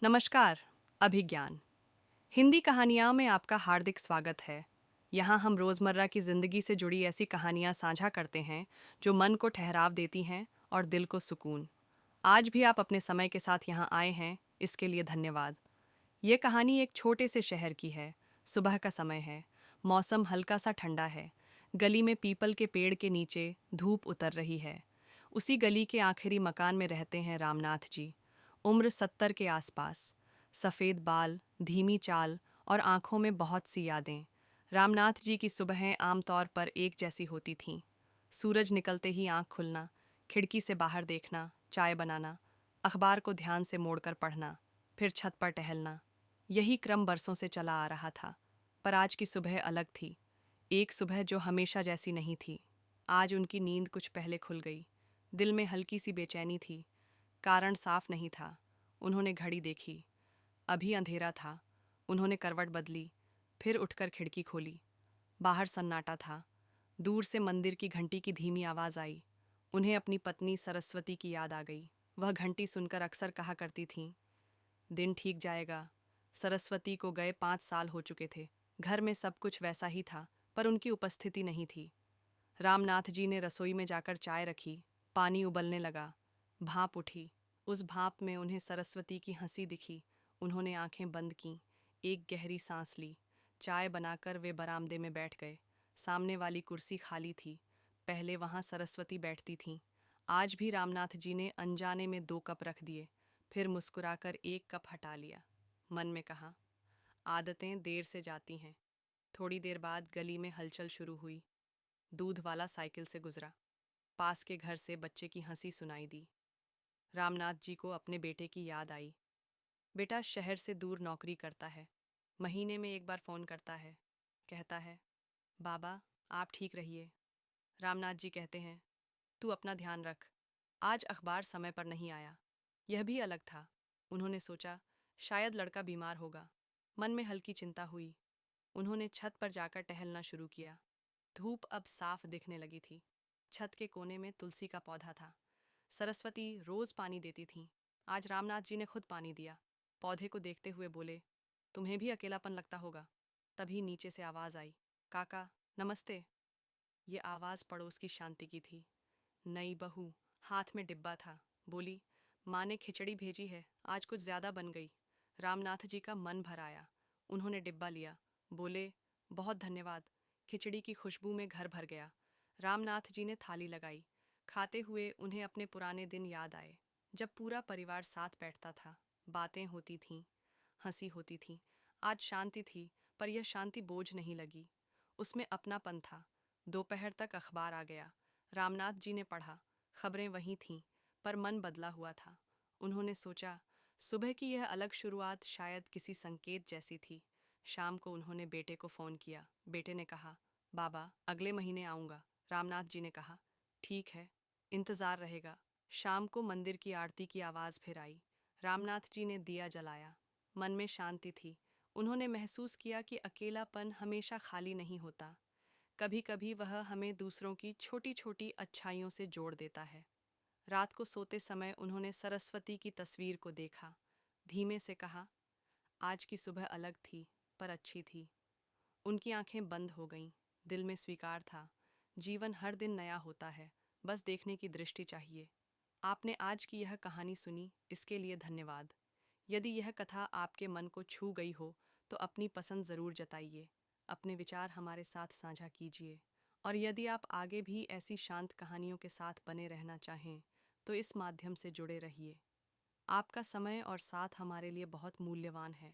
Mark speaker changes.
Speaker 1: नमस्कार। अभिज्ञान हिंदी कहानियाँ में आपका हार्दिक स्वागत है। यहाँ हम रोज़मर्रा की ज़िंदगी से जुड़ी ऐसी कहानियाँ साझा करते हैं जो मन को ठहराव देती हैं और दिल को सुकून। आज भी आप अपने समय के साथ यहाँ आए हैं, इसके लिए धन्यवाद। ये कहानी एक छोटे से शहर की है। सुबह का समय है, मौसम हल्का सा ठंडा है। गली में पीपल के पेड़ के नीचे धूप उतर रही है। उसी गली के आखिरी मकान में रहते हैं रामनाथ जी। उम्र 70 के आसपास, सफ़ेद बाल, धीमी चाल और आंखों में बहुत सी यादें। रामनाथ जी की सुबहें आमतौर पर एक जैसी होती थीं। सूरज निकलते ही आंख खुलना, खिड़की से बाहर देखना, चाय बनाना, अखबार को ध्यान से मोड़कर पढ़ना, फिर छत पर टहलना। यही क्रम बरसों से चला आ रहा था। पर आज की सुबह अलग थी। एक सुबह जो हमेशा जैसी नहीं थी। आज उनकी नींद कुछ पहले खुल गई। दिल में हल्की सी बेचैनी थी। कारण साफ नहीं था। उन्होंने घड़ी देखी। अभी अंधेरा था। उन्होंने करवट बदली, फिर उठकर खिड़की खोली। बाहर सन्नाटा था। दूर से मंदिर की घंटी की धीमी आवाज़ आई। उन्हें अपनी पत्नी सरस्वती की याद आ गई। वह घंटी सुनकर अक्सर कहा करती थीं, दिन ठीक जाएगा। सरस्वती को गए 5 साल हो चुके थे। घर में सब कुछ वैसा ही था, पर उनकी उपस्थिति नहीं थी। रामनाथ जी ने रसोई में जाकर चाय रखी। पानी उबलने लगा। भाप उठी। उस भाप में उन्हें सरस्वती की हंसी दिखी। उन्होंने आंखें बंद कीं, एक गहरी सांस ली। चाय बनाकर वे बरामदे में बैठ गए। सामने वाली कुर्सी खाली थी। पहले वहां सरस्वती बैठती थीं। आज भी रामनाथ जी ने अनजाने में 2 कप रख दिए, फिर मुस्कुराकर 1 कप हटा लिया। मन में कहा, आदतें देर से जाती हैं। थोड़ी देर बाद गली में हलचल शुरू हुई। दूध वाला साइकिल से गुजरा। पास के घर से बच्चे की हंसी सुनाई दी। रामनाथ जी को अपने बेटे की याद आई। बेटा शहर से दूर नौकरी करता है। महीने में एक बार फ़ोन करता है। कहता है, बाबा आप ठीक रहिए। रामनाथ जी कहते हैं, तू अपना ध्यान रख। आज अखबार समय पर नहीं आया। यह भी अलग था। उन्होंने सोचा, शायद लड़का बीमार होगा। मन में हल्की चिंता हुई। उन्होंने छत पर जाकर टहलना शुरू किया। धूप अब साफ दिखने लगी थी। छत के कोने में तुलसी का पौधा था। सरस्वती रोज पानी देती थीं। आज रामनाथ जी ने खुद पानी दिया। पौधे को देखते हुए बोले, तुम्हें भी अकेलापन लगता होगा। तभी नीचे से आवाज आई, काका नमस्ते। ये आवाज पड़ोस की शांति की थी। नई बहू, हाथ में डिब्बा था, बोली, माँ ने खिचड़ी भेजी है, आज कुछ ज्यादा बन गई। रामनाथ जी का मन भर आया। उन्होंने डिब्बा लिया। बोले, बहुत धन्यवाद। खिचड़ी की खुशबू में घर भर गया। रामनाथ जी ने थाली लगाई। खाते हुए उन्हें अपने पुराने दिन याद आए, जब पूरा परिवार साथ बैठता था। बातें होती थीं, हंसी होती थी। आज शांति थी, पर यह शांति बोझ नहीं लगी। उसमें अपनापन था। दोपहर तक अखबार आ गया। रामनाथ जी ने पढ़ा। खबरें वहीं थीं, पर मन बदला हुआ था। उन्होंने सोचा, सुबह की यह अलग शुरुआत शायद किसी संकेत जैसी थी। शाम को उन्होंने बेटे को फ़ोन किया। बेटे ने कहा, बाबा अगले महीने आऊँगा। रामनाथ जी ने कहा, ठीक है, इंतज़ार रहेगा। शाम को मंदिर की आरती की आवाज़ फिर आई। रामनाथ जी ने दिया जलाया। मन में शांति थी। उन्होंने महसूस किया कि अकेलापन हमेशा खाली नहीं होता। कभी कभी वह हमें दूसरों की छोटी छोटी अच्छाइयों से जोड़ देता है। रात को सोते समय उन्होंने सरस्वती की तस्वीर को देखा। धीमे से कहा, आज की सुबह अलग थी, पर अच्छी थी। उनकी आंखें बंद हो गईं। दिल में स्वीकार था, जीवन हर दिन नया होता है, बस देखने की दृष्टि चाहिए। आपने आज की यह कहानी सुनी, इसके लिए धन्यवाद। यदि यह कथा आपके मन को छू गई हो तो अपनी पसंद ज़रूर जताइए। अपने विचार हमारे साथ साझा कीजिए। और यदि आप आगे भी ऐसी शांत कहानियों के साथ बने रहना चाहें तो इस माध्यम से जुड़े रहिए। आपका समय और साथ हमारे लिए बहुत मूल्यवान है।